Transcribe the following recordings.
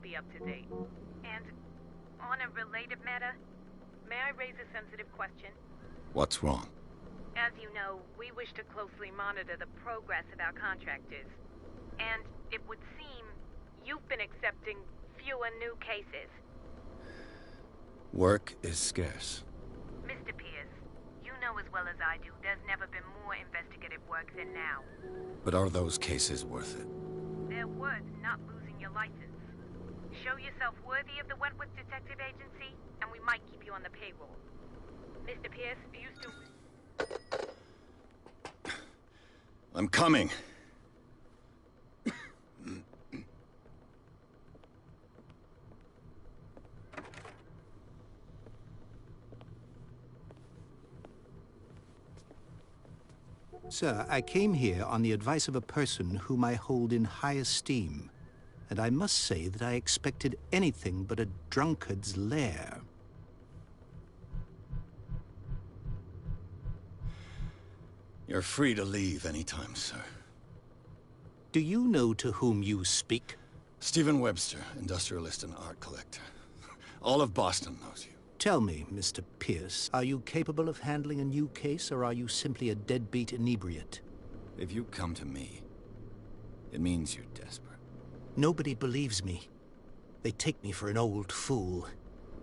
be up to date. And on a related matter, may I raise a sensitive question? What's wrong? As you know, we wish to closely monitor the progress of our contractors. And it would seem you've been accepting fewer new cases. Work is scarce. Mr. Pierce, you know as well as I do, there's never been more investigative work than now. But are those cases worth it? They're worth not losing your license. Show yourself worthy of the Wentworth Detective Agency, and we might keep you on the payroll. Mr. Pierce, are you still... I'm coming. Sir, I came here on the advice of a person whom I hold in high esteem, and I must say that I expected anything but a drunkard's lair. You're free to leave anytime, sir. Do you know to whom you speak? Stephen Webster, industrialist and art collector. All of Boston knows you. Tell me, Mr. Pierce, are you capable of handling a new case, or are you simply a deadbeat inebriate? If you come to me, it means you're desperate. Nobody believes me. They take me for an old fool.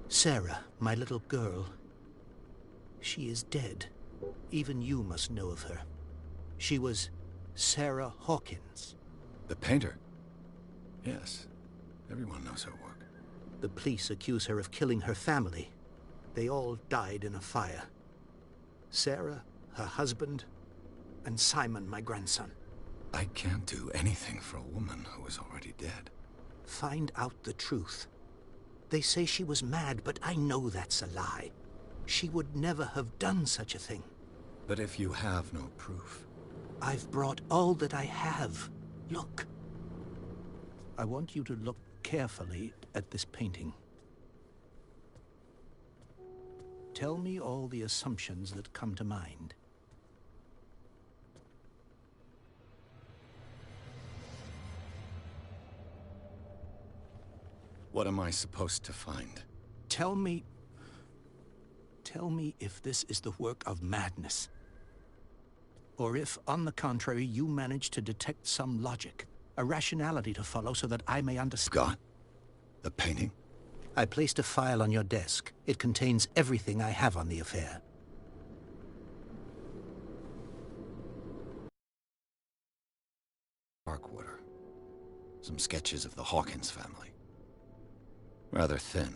Sarah, my little girl, she is dead. Even you must know of her. She was Sarah Hawkins. The painter? Yes. Everyone knows her work. The police accuse her of killing her family. They all died in a fire. Sarah, her husband, and Simon, my grandson. I can't do anything for a woman who is already dead. Find out the truth. They say she was mad, but I know that's a lie. She would never have done such a thing. But if you have no proof... I've brought all that I have. Look. I want you to look carefully at this painting. Tell me all the assumptions that come to mind. What am I supposed to find? Tell me if this is the work of madness. Or if, on the contrary, you manage to detect some logic, a rationality to follow so that I may understand. Got the painting? I placed a file on your desk. It contains everything I have on the affair. Darkwater. Some sketches of the Hawkins family. Rather thin.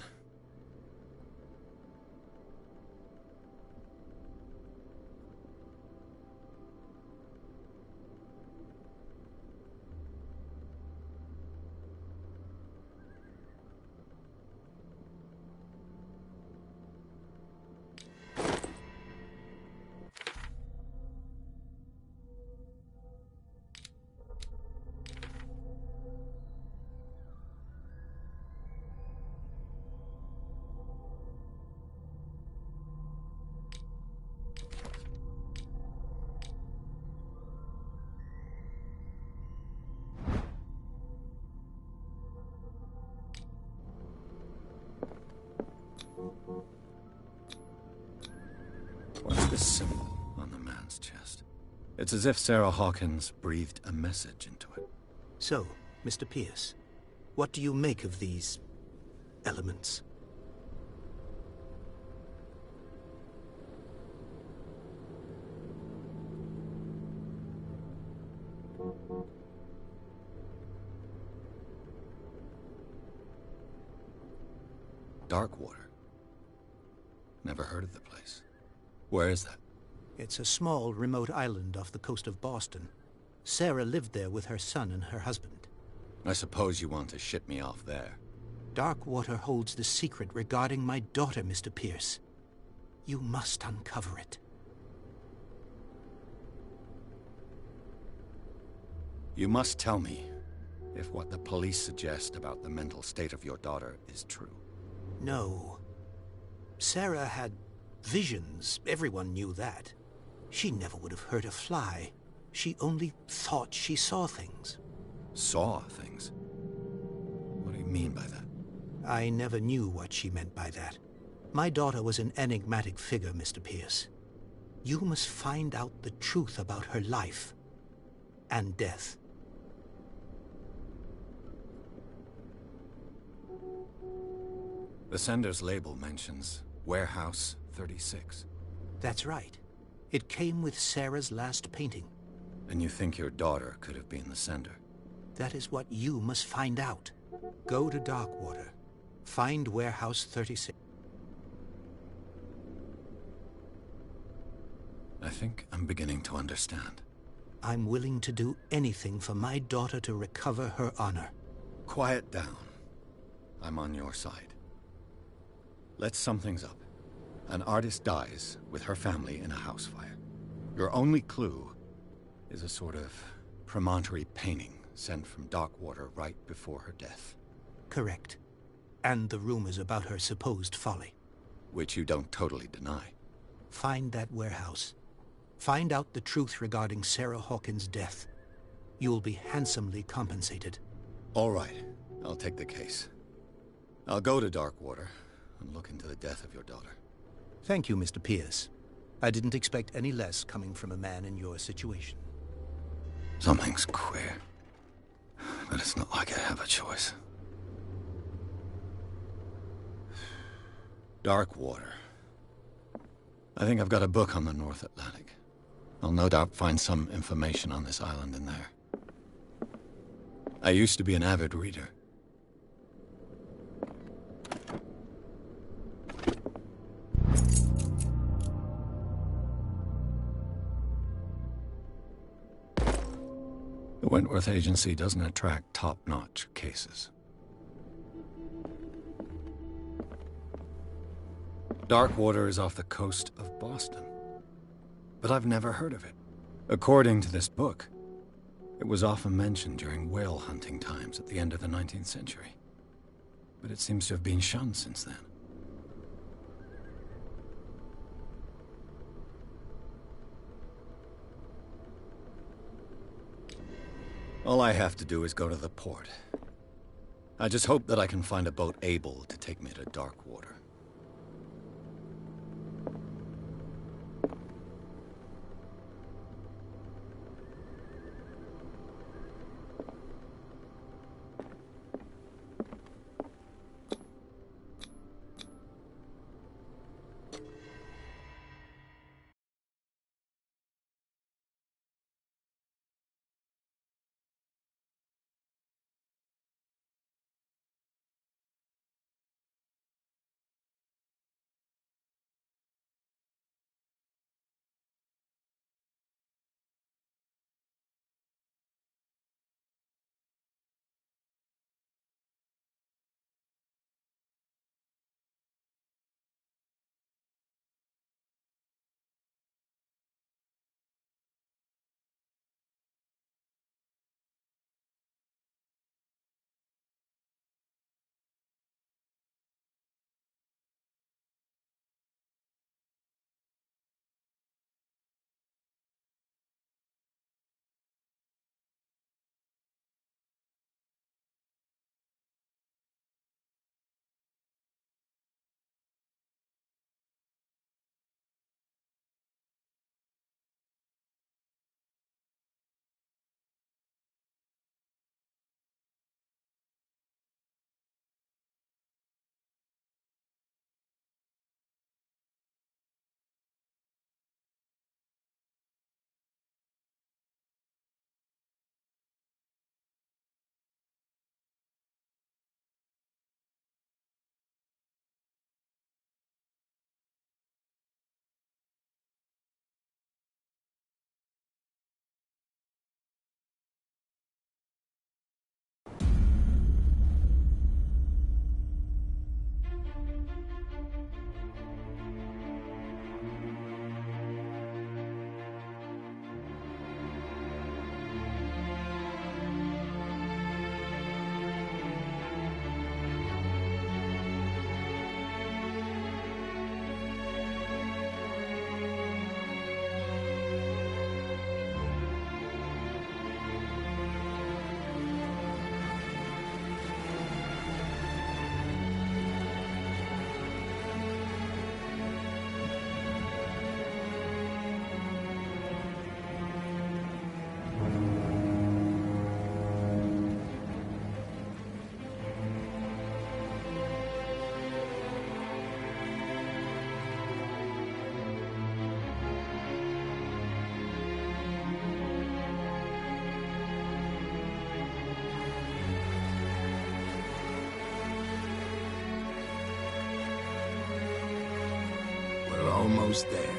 What's this symbol on the man's chest? It's as if Sarah Hawkins breathed a message into it. So, Mr. Pierce, what do you make of these elements? Darkwater. Never heard of the place. Where is that? It's a small, remote island off the coast of Boston. Sarah lived there with her son and her husband. I suppose you want to ship me off there. Darkwater holds the secret regarding my daughter, Mr. Pierce. You must uncover it. You must tell me if what the police suggest about the mental state of your daughter is true. No. Sarah had visions. Everyone knew that. She never would have hurt a fly. She only thought she saw things. Saw things? What do you mean by that? I never knew what she meant by that. My daughter was an enigmatic figure, Mr. Pierce. You must find out the truth about her life and death. The sender's label mentions Warehouse 36. That's right. It came with Sarah's last painting. And you think your daughter could have been the sender? That is what you must find out. Go to Darkwater. Find Warehouse 36. I think I'm beginning to understand. I'm willing to do anything for my daughter to recover her honor. Quiet down. I'm on your side. Let's sum things up. An artist dies with her family in a house fire. Your only clue is a sort of promontory painting sent from Darkwater right before her death. Correct. And the rumors about her supposed folly. Which you don't totally deny. Find that warehouse. Find out the truth regarding Sarah Hawkins' death. You'll be handsomely compensated. All right. I'll take the case. I'll go to Darkwater and look into the death of your daughter. Thank you, Mr. Pierce. I didn't expect any less coming from a man in your situation. Something's queer. But it's not like I have a choice. Darkwater. I think I've got a book on the North Atlantic. I'll no doubt find some information on this island in there. I used to be an avid reader. The Wentworth Agency doesn't attract top-notch cases. Darkwater is off the coast of Boston. But I've never heard of it. According to this book, it was often mentioned during whale hunting times at the end of the 19th century. But it seems to have been shunned since then. All I have to do is go to the port. I just hope that I can find a boat able to take me to Darkwater. almost there.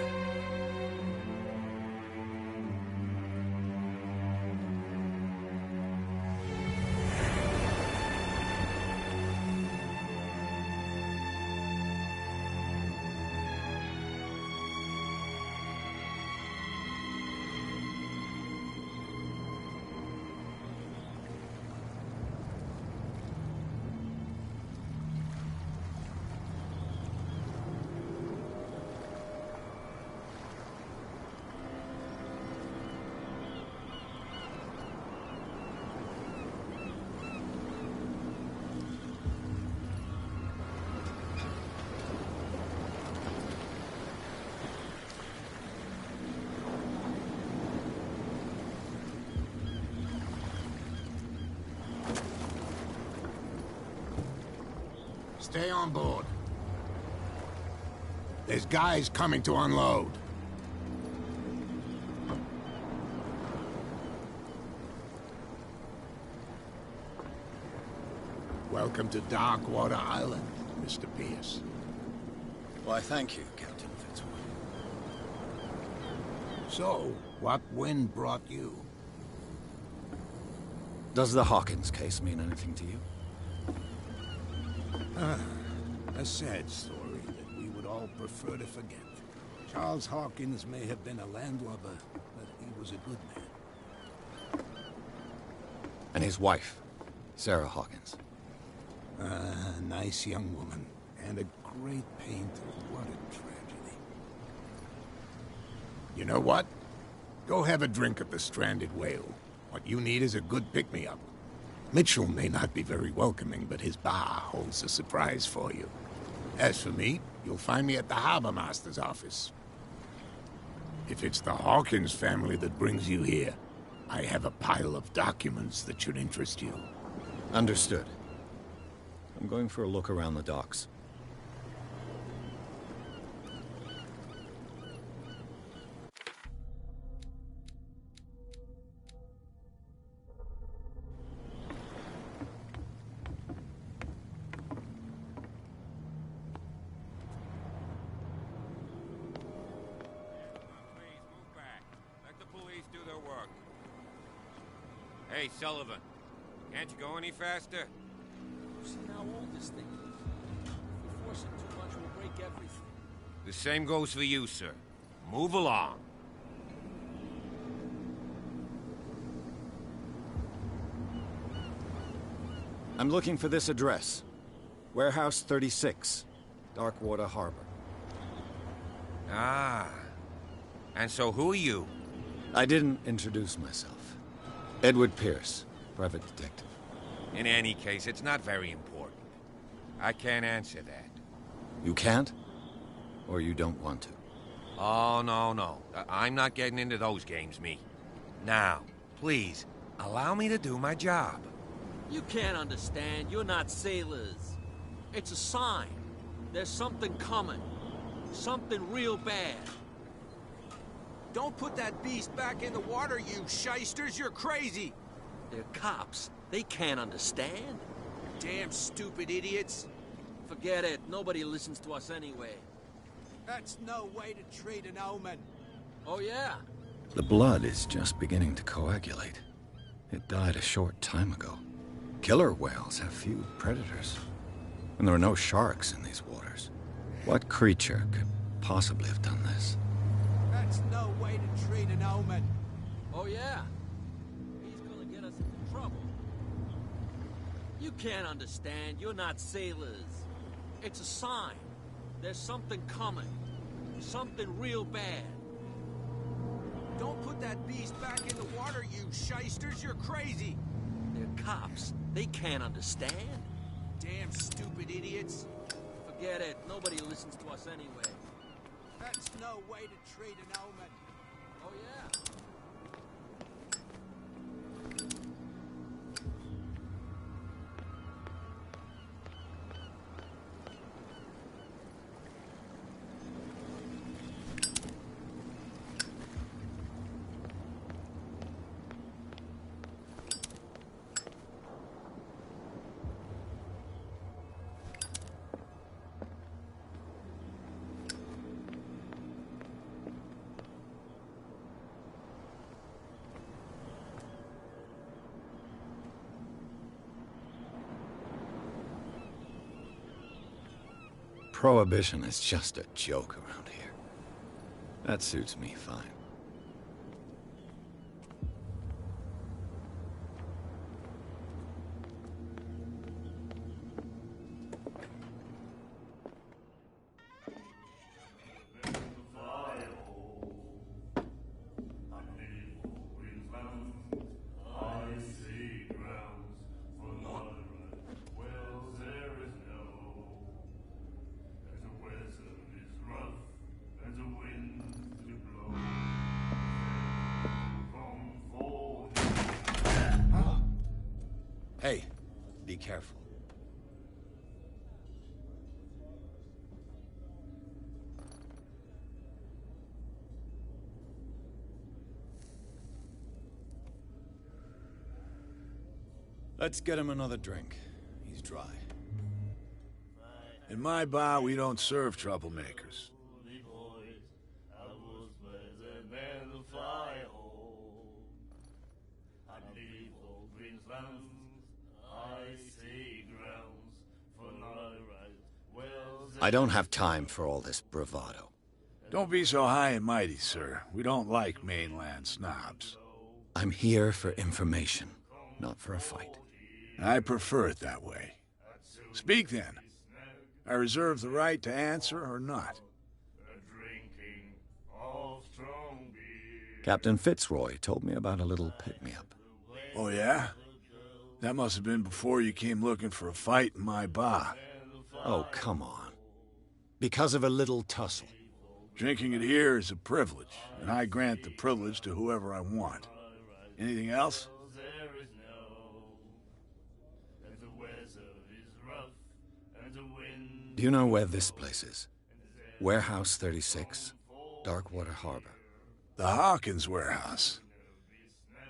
Stay on board. There's guys coming to unload. Welcome to Darkwater Island, Mr. Pierce. Why, thank you, Captain Fitzroy. So, what wind brought you? Does the Hawkins case mean anything to you? A sad story that we would all prefer to forget. Charles Hawkins may have been a landlubber, but he was a good man. And his wife, Sarah Hawkins. A nice young woman, and a great painter. What a tragedy. You know what? Go have a drink at the Stranded Whale. What you need is a good pick-me-up. Mitchell may not be very welcoming, but his bar holds a surprise for you. As for me, you'll find me at the Harbor Master's office. If it's the Hawkins family that brings you here, I have a pile of documents that should interest you. Understood. I'm going for a look around the docks. Hey, Sullivan. Can't you go any faster? See how old this thing is. If we force it too much, we'll break everything. The same goes for you, sir. Move along. I'm looking for this address. Warehouse 36, Darkwater Harbor. Ah. And so who are you? I didn't introduce myself. Edward Pierce, private detective. In any case, it's not very important. I can't answer that. You can't? Or you don't want to? Oh, no. I'm not getting into those games, me. Now, please, allow me to do my job. You can't understand. You're not sailors. It's a sign. There's something coming. Something real bad. Don't put that beast back in the water, you shysters! You're crazy! They're cops. They can't understand. Damn stupid idiots! Forget it. Nobody listens to us anyway. That's no way to treat an omen. Oh, yeah? The blood is just beginning to coagulate. It died a short time ago. Killer whales have few predators. And there are no sharks in these waters. What creature could possibly have done this? That's no way to treat an omen. Oh, yeah? He's gonna get us into trouble. You can't understand. You're not sailors. It's a sign. There's something coming. Something real bad. Don't put that beast back in the water, you shysters! You're crazy! They're cops. They can't understand. Damn stupid idiots! Forget it. Nobody listens to us anyway. That's no way to treat an omen. Oh, yeah? Prohibition is just a joke around here. That suits me fine. Hey, be careful. Let's get him another drink. He's dry. In my bar, we don't serve troublemakers. I don't have time for all this bravado. Don't be so high and mighty, sir. We don't like mainland snobs. I'm here for information, not for a fight. I prefer it that way. Speak then. I reserve the right to answer or not. Captain Fitzroy told me about a little pick-me-up. Oh, yeah? That must have been before you came looking for a fight in my bar. Oh, come on. Because of a little tussle. Drinking it here is a privilege, and I grant the privilege to whoever I want. Anything else? Do you know where this place is? Warehouse 36, Darkwater Harbor. The Hawkins warehouse.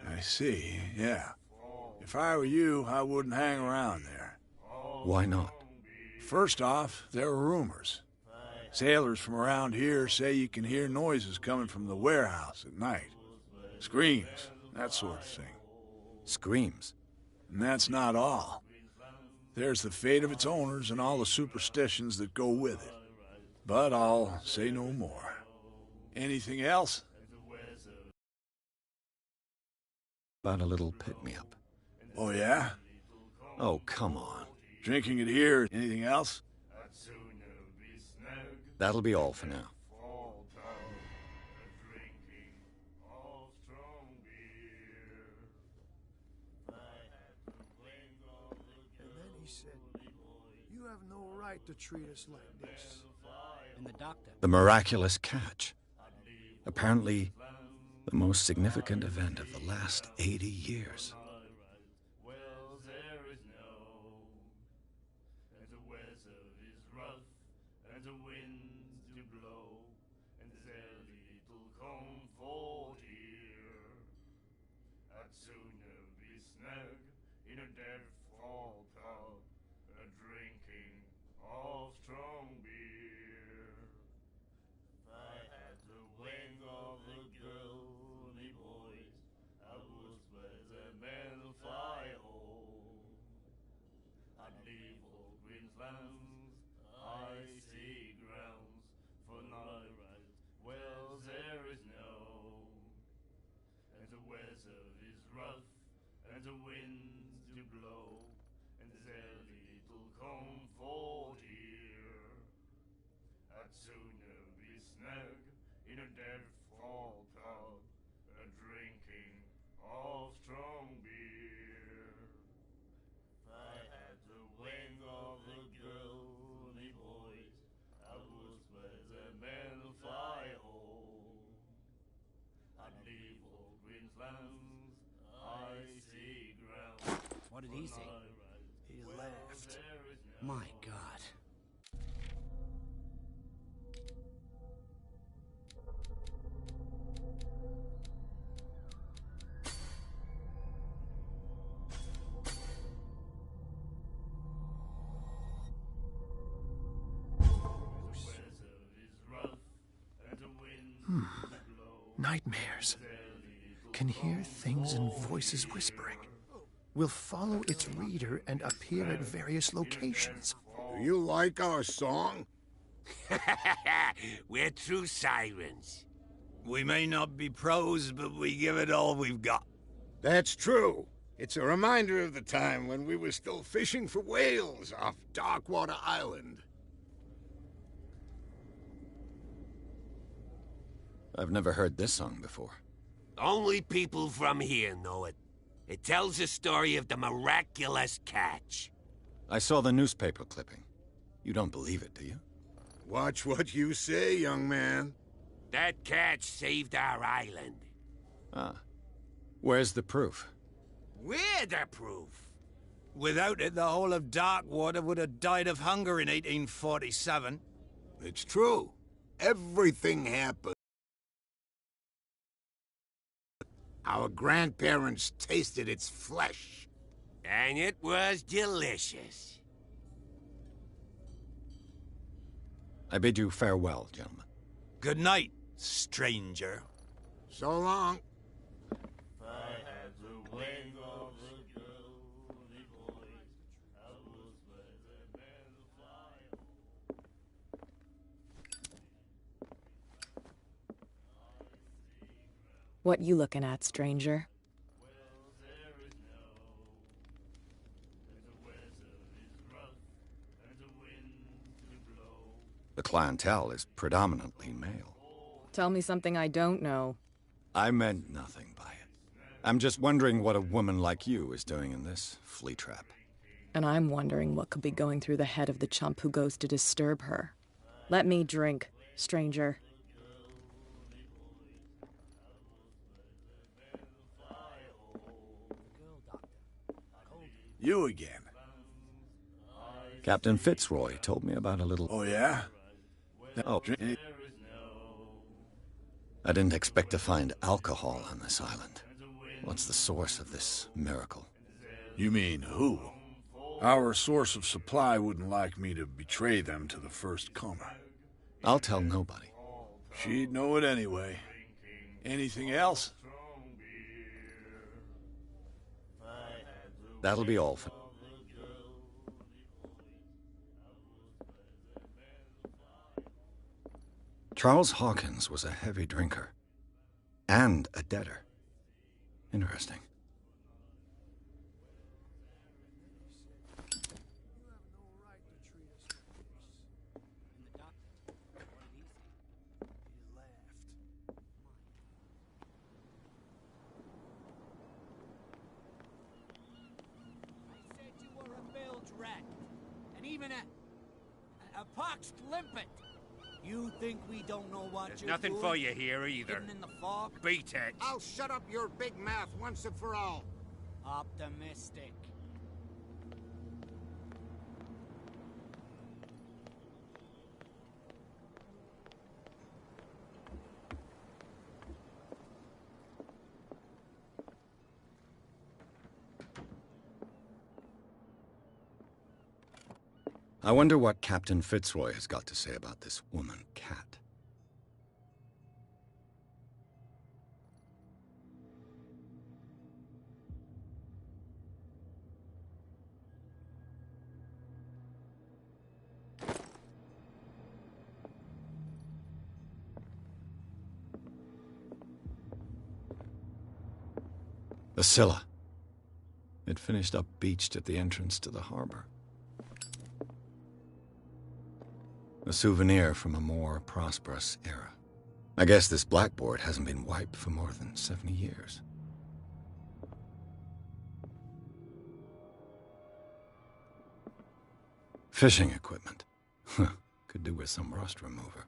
I see, yeah. If I were you, I wouldn't hang around there. Why not? First off, there are rumors. Sailors from around here say you can hear noises coming from the warehouse at night. Screams, that sort of thing. Screams? And that's not all. There's the fate of its owners and all the superstitions that go with it. But I'll say no more. Anything else? About a little pick-me-up. Oh, yeah? Oh, come on. Drinking it here. Anything else? That'll be all for now. And then he said, "You have no right to treat us like this." And the doctor. The miraculous catch. Apparently, the most significant event of the last 80 years. What did he say? He laughed. My God. Nightmares. Can hear things and voices whispering. Will follow its reader and appear at various locations. Do you like our song? We're true sirens. We may not be pros, but we give it all we've got. That's true. It's a reminder of the time when we were still fishing for whales off Darkwater Island. I've never heard this song before. Only people from here know it. It tells the story of the miraculous catch. I saw the newspaper clipping. You don't believe it, do you? Watch what you say, young man. That catch saved our island. Ah. Where's the proof? We're the proof. Without it, the whole of Darkwater would have died of hunger in 1847. It's true. Everything happened. Our grandparents tasted its flesh. And it was delicious. I bid you farewell, gentlemen. Good night, stranger. So long. What you looking at, stranger? The clientele is predominantly male. Tell me something I don't know. I meant nothing by it. I'm just wondering what a woman like you is doing in this flea trap. And I'm wondering what could be going through the head of the chump who goes to disturb her. Let me drink, stranger. You again. Captain Fitzroy told me about a little... Oh, yeah? Oh. I didn't expect to find alcohol on this island. What's the source of this miracle? You mean who? Our source of supply wouldn't like me to betray them to the first comer. I'll tell nobody. She'd know it anyway. Anything else? That'll be all for... Charles Hawkins was a heavy drinker. And a debtor. Interesting. A poxed limpet. You think we don't know what There's you're nothing doing? for you here either. Hidden in the fog? Beat it. I'll shut up your big mouth once and for all. Optimistic. I wonder what Captain Fitzroy has got to say about this woman cat. The Scylla. It finished up beached at the entrance to the harbor. A souvenir from a more prosperous era. I guess this blackboard hasn't been wiped for more than 70 years. Fishing equipment. Could do with some rust remover.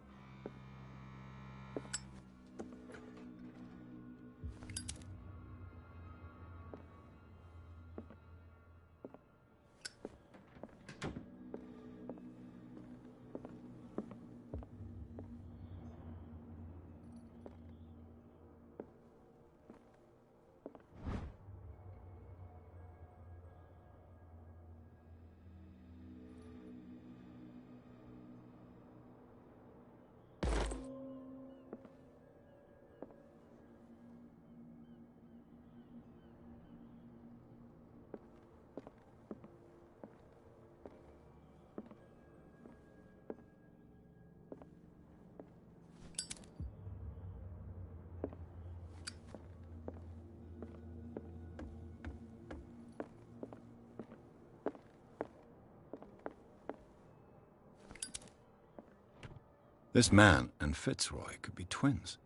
This man and Fitzroy could be twins.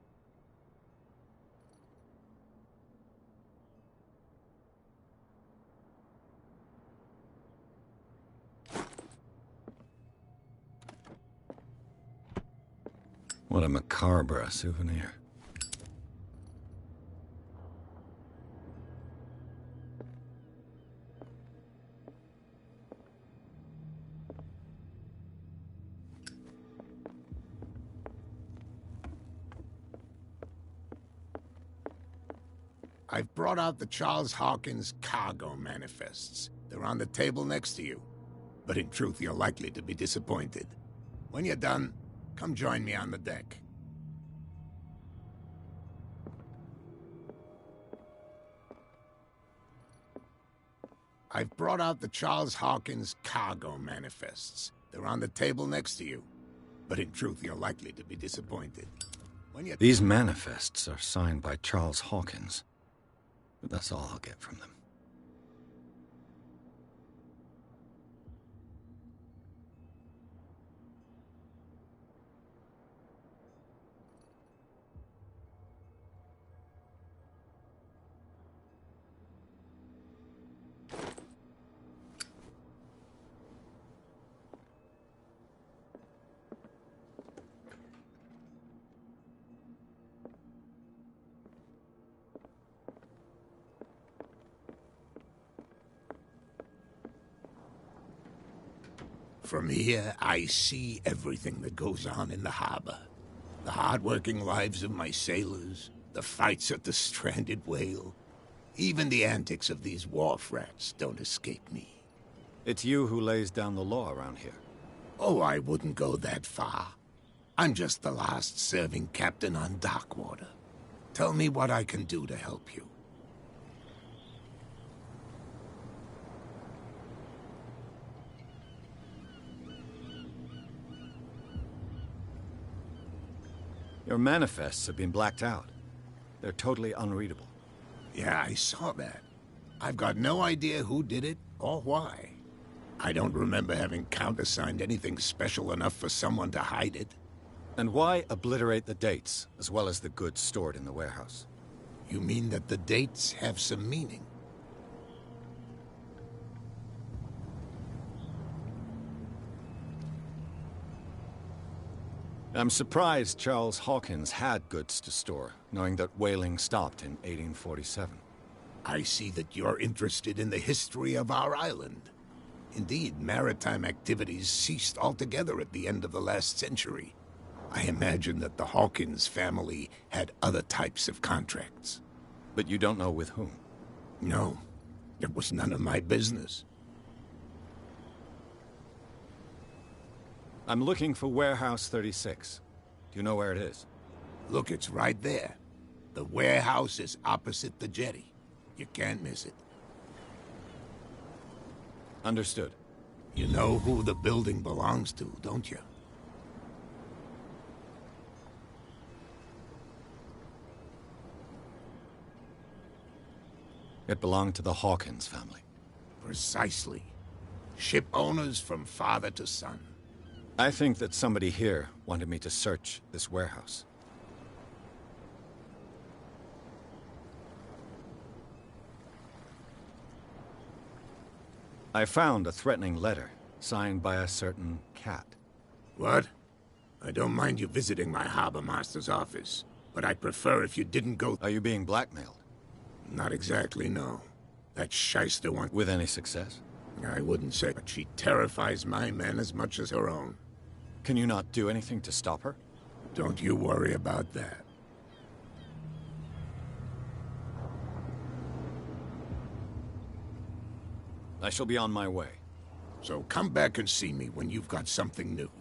What a macabre souvenir. I've brought out the Charles Hawkins cargo manifests. They're on the table next to you. But in truth, you're likely to be disappointed. When you're done, come join me on the deck. I've brought out the Charles Hawkins cargo manifests. They're on the table next to you. But in truth, you're likely to be disappointed. These manifests are signed by Charles Hawkins. But that's all I'll get from them. From here, I see everything that goes on in the harbor. The hard-working lives of my sailors, the fights at the stranded whale. Even the antics of these wharf rats don't escape me. It's you who lays down the law around here. Oh, I wouldn't go that far. I'm just the last serving captain on Darkwater. Tell me what I can do to help you. Your manifests have been blacked out. They're totally unreadable. Yeah, I saw that. I've got no idea who did it or why. I don't remember having countersigned anything special enough for someone to hide it. And why obliterate the dates, as well as the goods stored in the warehouse? You mean that the dates have some meaning? I'm surprised Charles Hawkins had goods to store, knowing that whaling stopped in 1847. I see that you're interested in the history of our island. Indeed, maritime activities ceased altogether at the end of the last century. I imagine that the Hawkins family had other types of contracts. But you don't know with whom? No, it was none of my business. I'm looking for Warehouse 36. Do you know where it is? Look, it's right there. The warehouse is opposite the jetty. You can't miss it. Understood. You know who the building belongs to, don't you? It belonged to the Hawkins family. Precisely. Ship owners from father to son. I think that somebody here wanted me to search this warehouse. I found a threatening letter, signed by a certain cat. What? I don't mind you visiting my harbor master's office, but I'd prefer if you didn't go... Are you being blackmailed? Not exactly, no. That shyster wants... With any success? I wouldn't say, but she terrifies my men as much as her own. Can you not do anything to stop her? Don't you worry about that. I shall be on my way. So come back and see me when you've got something new.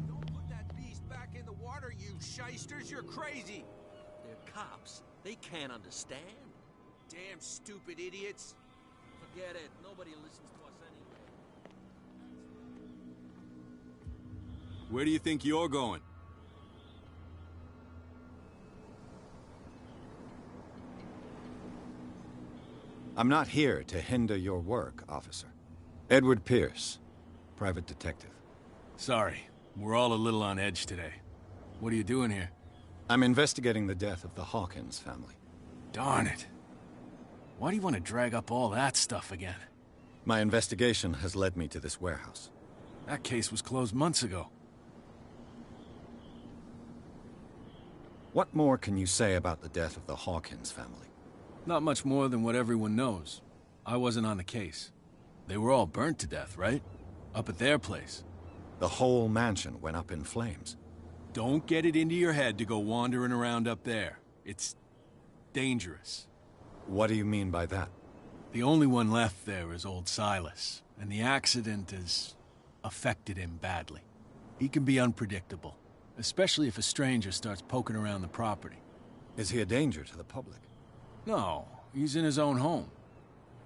Don't put that beast back in the water, you shysters! You're crazy! They're cops. They can't understand. Damn stupid idiots! Forget it. Nobody listens to us anyway. Where do you think you're going? I'm not here to hinder your work, officer. Edward Pierce, private detective. Sorry, we're all a little on edge today. What are you doing here? I'm investigating the death of the Hawkins family. Darn it. Why do you want to drag up all that stuff again? My investigation has led me to this warehouse. That case was closed months ago. What more can you say about the death of the Hawkins family? Not much more than what everyone knows. I wasn't on the case. They were all burnt to death, right? Up at their place. The whole mansion went up in flames. Don't get it into your head to go wandering around up there. It's dangerous. What do you mean by that? The only one left there is old Silas, and the accident has affected him badly. He can be unpredictable, especially if a stranger starts poking around the property. Is he a danger to the public? No, he's in his own home.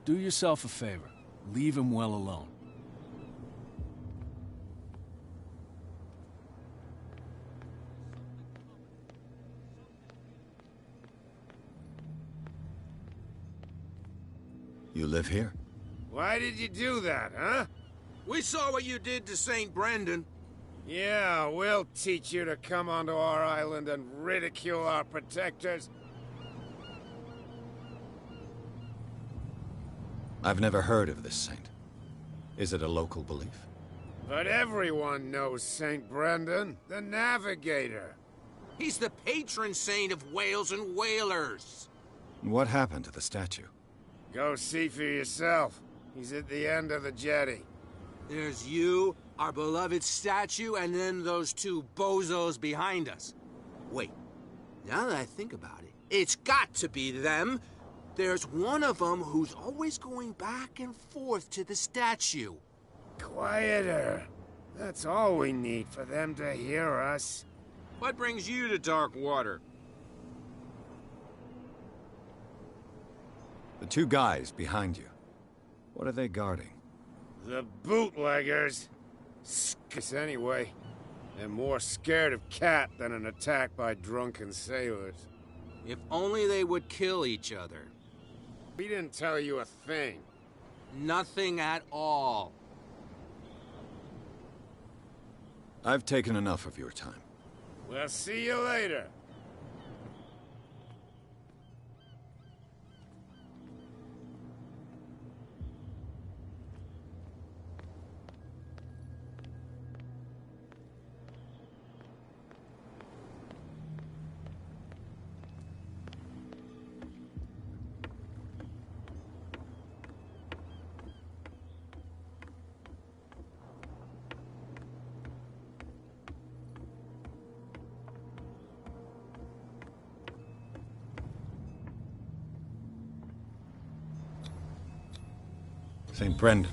Do yourself a favor. Leave him well alone. You live here? Why did you do that, huh? We saw what you did to St. Brendan. Yeah, we'll teach you to come onto our island and ridicule our protectors. I've never heard of this saint. Is it a local belief? But everyone knows St. Brendan, the Navigator. He's the patron saint of whales and whalers. What happened to the statue? Go see for yourself. He's at the end of the jetty. There's you, our beloved statue, and then those two bozos behind us. Wait, now that I think about it, it's got to be them. There's one of them who's always going back and forth to the statue. Quieter. That's all we need for them to hear us. What brings you to dark water? The two guys behind you. What are they guarding? The bootleggers. Skus anyway. They're more scared of Cat than an attack by drunken sailors. If only they would kill each other. We didn't tell you a thing. Nothing at all. I've taken enough of your time. We'll see you later. St. Brendan,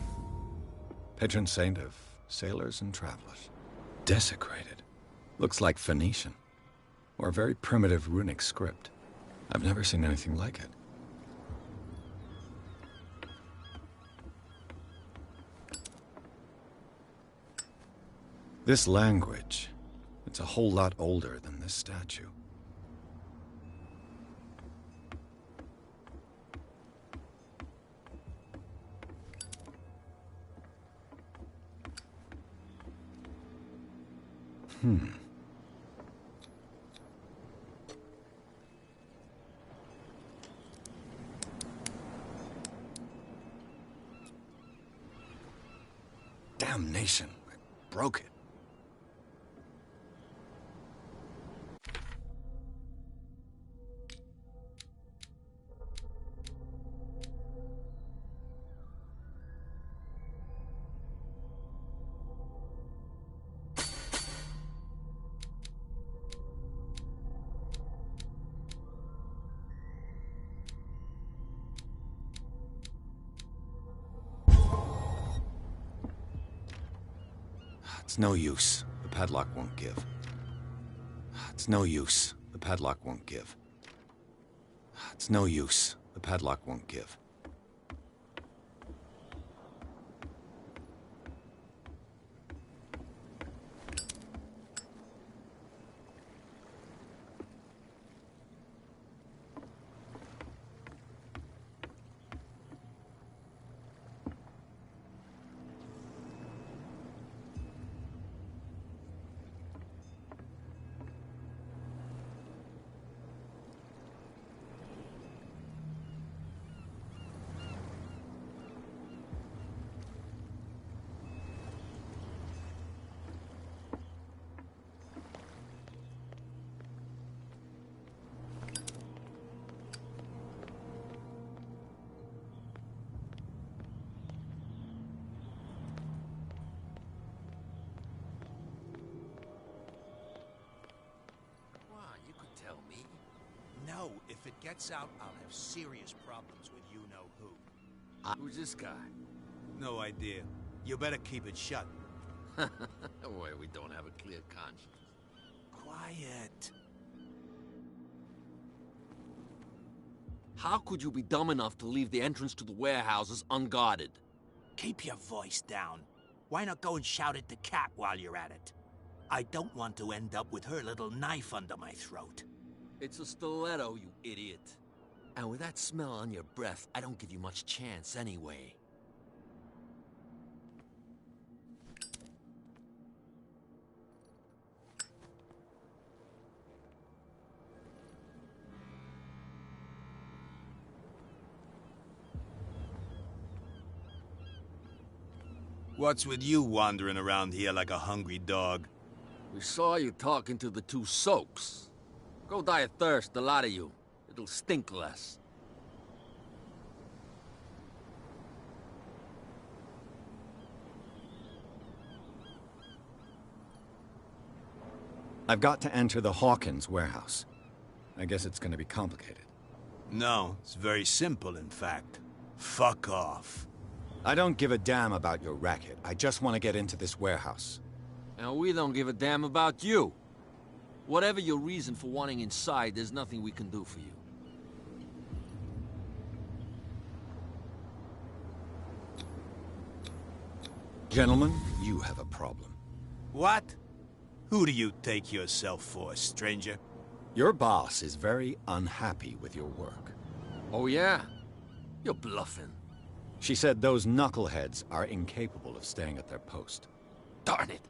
patron saint of sailors and travelers. Desecrated. Looks like Phoenician, or a very primitive runic script. I've never seen anything like it. This language, it's a whole lot older than this statue. Damnation. I broke it. It's no use. The padlock won't give. It's no use. The padlock won't give. It's no use. The padlock won't give. If it gets out, I'll have serious problems with you-know-who. Who's this guy? No idea. You better keep it shut. Boy, we don't have a clear conscience. Quiet. How could you be dumb enough to leave the entrance to the warehouses unguarded? Keep your voice down. Why not go and shout at the cat while you're at it? I don't want to end up with her little knife under my throat. It's a stiletto, you idiot. And with that smell on your breath, I don't give you much chance anyway. What's with you wandering around here like a hungry dog? We saw you talking to the two soaks. Go die of thirst, the lot of you. It'll stink less. I've got to enter the Hawkins warehouse. I guess it's gonna be complicated. No, it's very simple, in fact. Fuck off. I don't give a damn about your racket. I just want to get into this warehouse. And we don't give a damn about you. Whatever your reason for wanting inside, there's nothing we can do for you. Gentlemen, you have a problem. What? Who do you take yourself for, stranger? Your boss is very unhappy with your work. Oh yeah? You're bluffing. She said those knuckleheads are incapable of staying at their post. Darn it.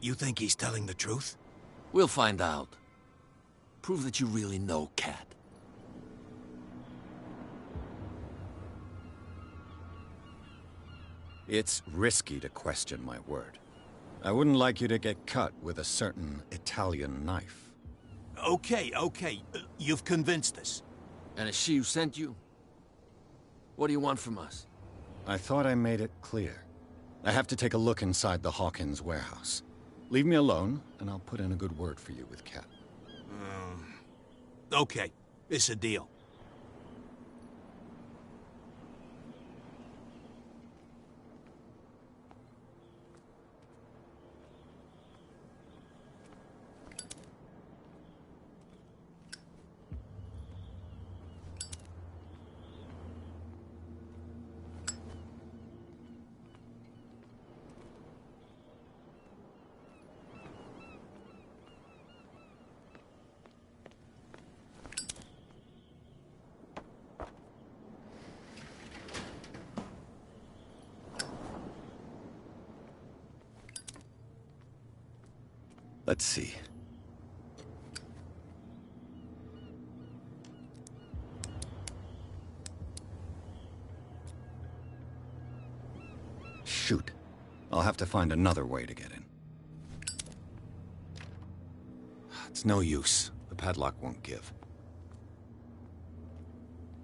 You think he's telling the truth? We'll find out. Prove that you really know Cat. It's risky to question my word. I wouldn't like you to get cut with a certain Italian knife. Okay. You've convinced us. And it's she who sent you? What do you want from us? I thought I made it clear. I have to take a look inside the Hawkins warehouse. Leave me alone, and I'll put in a good word for you with Cat. Okay, it's a deal. Let's see. Shoot. I'll have to find another way to get in. It's no use. The padlock won't give.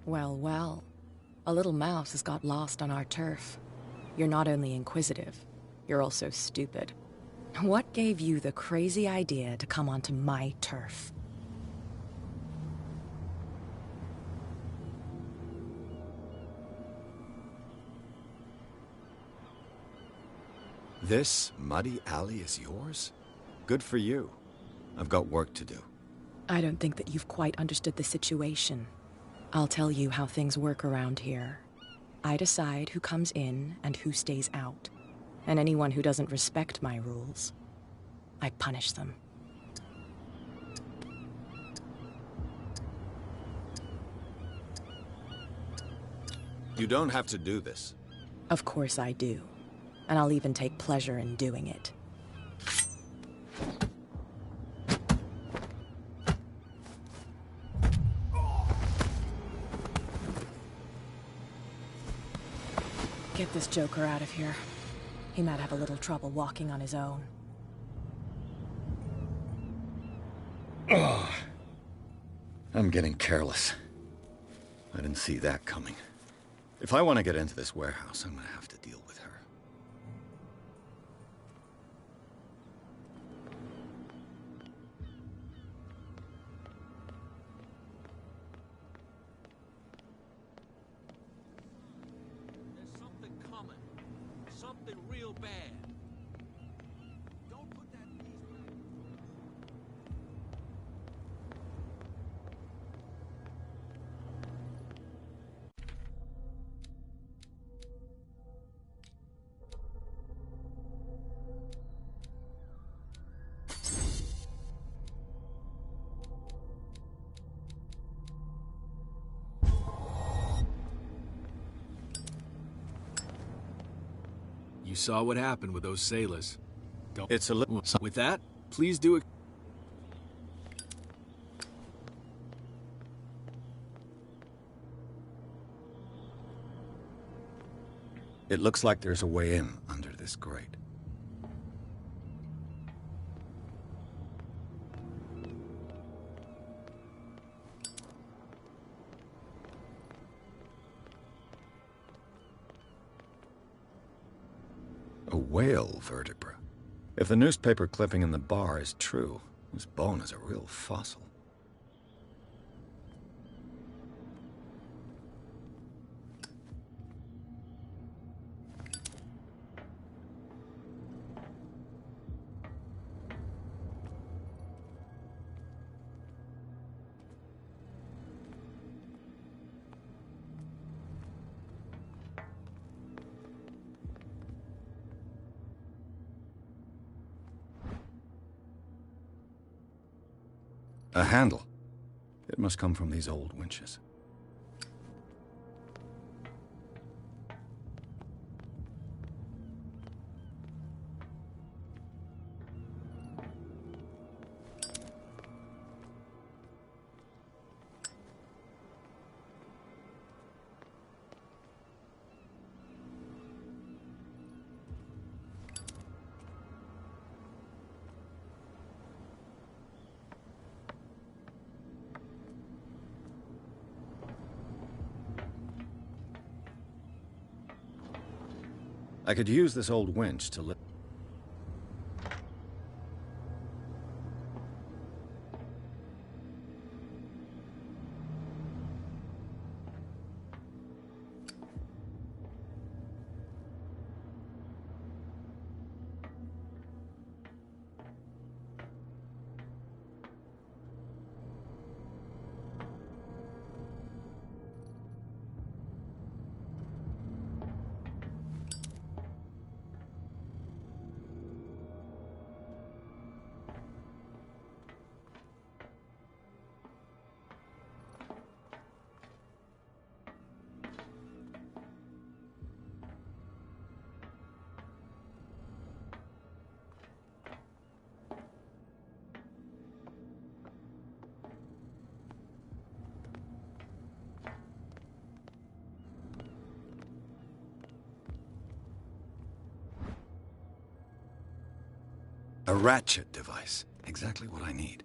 Well. A little mouse has got lost on our turf. You're not only inquisitive, you're also stupid. What gave you the crazy idea to come onto my turf? This muddy alley is yours? Good for you. I've got work to do. I don't think that you've quite understood the situation. I'll tell you how things work around here. I decide who comes in and who stays out. And anyone who doesn't respect my rules, I punish them. You don't have to do this. Of course I do. And I'll even take pleasure in doing it. Get this joker out of here. He might have a little trouble walking on his own. Oh, I'm getting careless. I didn't see that coming. If I want to get into this warehouse, I'm gonna have to deal with her. something real bad. Don't put that piece back. You saw what happened with those sailors. Don't... It's a little... With that, please do it. It looks like there's a way in under this grate. A whale vertebra. If the newspaper clipping in the bar is true, this bone is a real fossil. A handle. It must come from these old winches. I could use this old winch to lift. A ratchet device. Exactly what I need.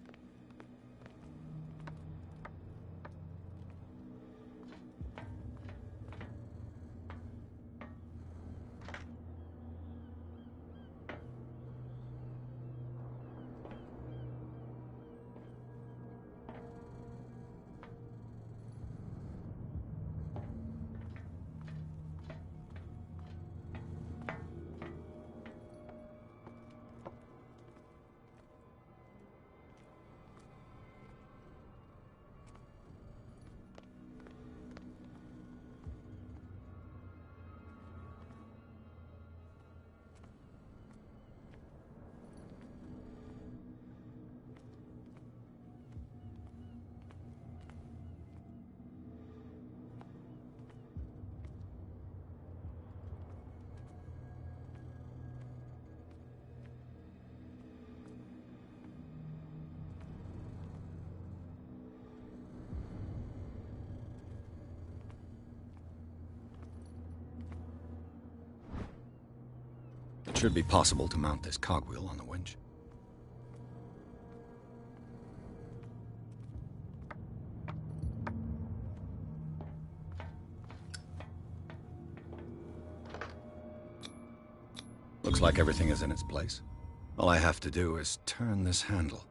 It should be possible to mount this cogwheel on the winch. Looks like everything is in its place. All I have to do is turn this handle.